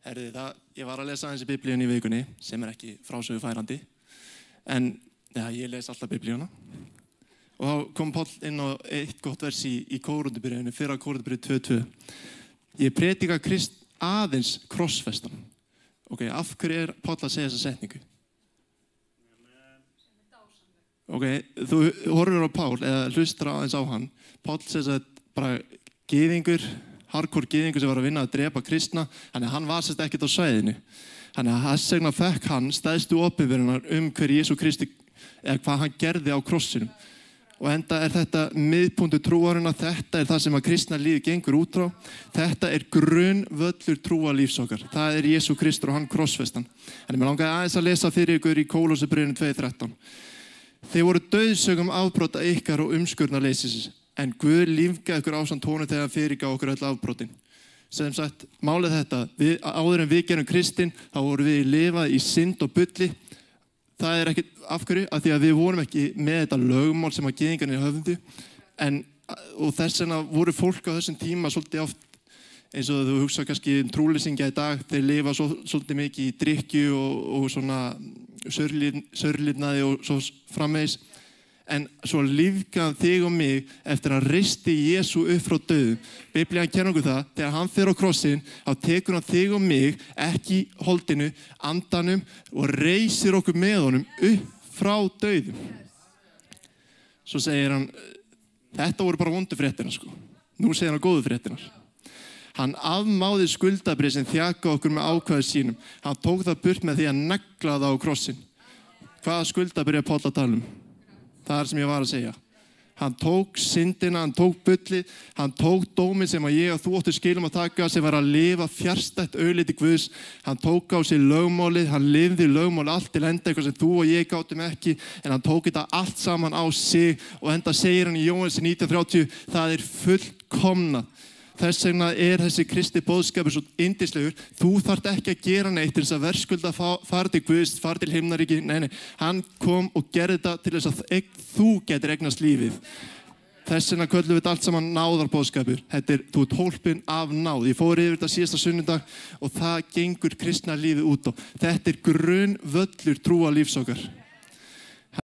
Herði það, ég var að lesa aðeins í Biblíunni í vikunni, sem ekki frásögufærandi, en ja, ég les alltaf Biblíuna. Og þá kom Páll inn á eitt gott vers í Kórinthubréfinu, fyrra Kórinthubréf 2:2. Ég predika Krist aðeins krossfestan. Ok, af hverju Páll að segja þessa setningu? Ok, þú horfir á Pál eða hlustar aðeins á hann. Páll segir að bara gyðingur, hardcore gyðingur sem var að vinna að drepa kristna, þannig að hann var sérst ekkert á svæðinu. Þannig að þess vegna fekk hann stæðstu opinberunar hver Jesú Kristi eða hvað hann gerði á krossinum. Og enda þetta miðpunktur trúarinnar, þetta það sem að kristna lífið gengur út frá. Þetta grunnvöllur trúarlífs okkar. Það Jesú Kristur og hann krossfestan. En mér langaði aðeins að lesa fyrir ykkur í Kólósebréfinu 2:13. Þeir voru dauðsögum afbrota ykkar og umskurðarleysis, en Guð lífgaði ykkur ásamt honum þegar hann fyrirgaf okkur öll afbrotin. Sem sagt, málið þetta, áður en við gerum kristinn, þá vorum við lifað í synd og bulli. Það ekkert af hverju, af því að við vorum ekki með þetta lögmál sem að gyðingarnir höfðu, og þess vegna voru fólk á þessum tíma svolítið oft, eins og þú hugsa kannski trúleysingja í dag, þeir lifa svolítið mikið í drykkju og svona saurlifnaði og svo framvegis. En svo lífgaði þig og mig eftir að reisti Jesú upp frá dauðum. Biblían kennir okkur það, þegar hann fer á krossin, þá tekur hann þig og mig ekki holdinu, andanum og reisir okkur með honum upp frá dauðum. Svo segir hann, þetta voru bara vondu fréttirnar sko. Nú segir hann góðu fréttirnar. Hann afmáði skuldabrið sem þjaka okkur með ákvæði sínum. Hann tók það burt með því að negla það á krossin. Hvaða skuldabrið Páll að tala um? Það sem ég var að segja. Hann tók syndina, hann tók bullið, hann tók dóminn sem að ég og þú áttu skilum að taka, sem var að lifa fjarstætt augliti Guðs. Hann tók á sig lögmálið, hann lifði lögmálið allt til enda, eitthvað sem þú og ég gátum ekki, en hann tók þetta allt saman á sig og enda segir hann í Jóhannes 19:30, það fullkomnað. Þess vegna þessi kristi boðskapur svo yndislegur. Þú þarft ekki að gera neitt til þess að verðskulda fara til Guðs, fara til himnaríki. Nei, hann kom og gerði þetta til þess að þú getur eignast lífið. Þess vegna köllum við þetta allt saman náðarboðskapur. Þú hólpinn af náð. Ég fór yfir þetta síðasta sunnudag og það gengur kristna lífið út á. Þetta grunnvöllur trúarlífs okkar.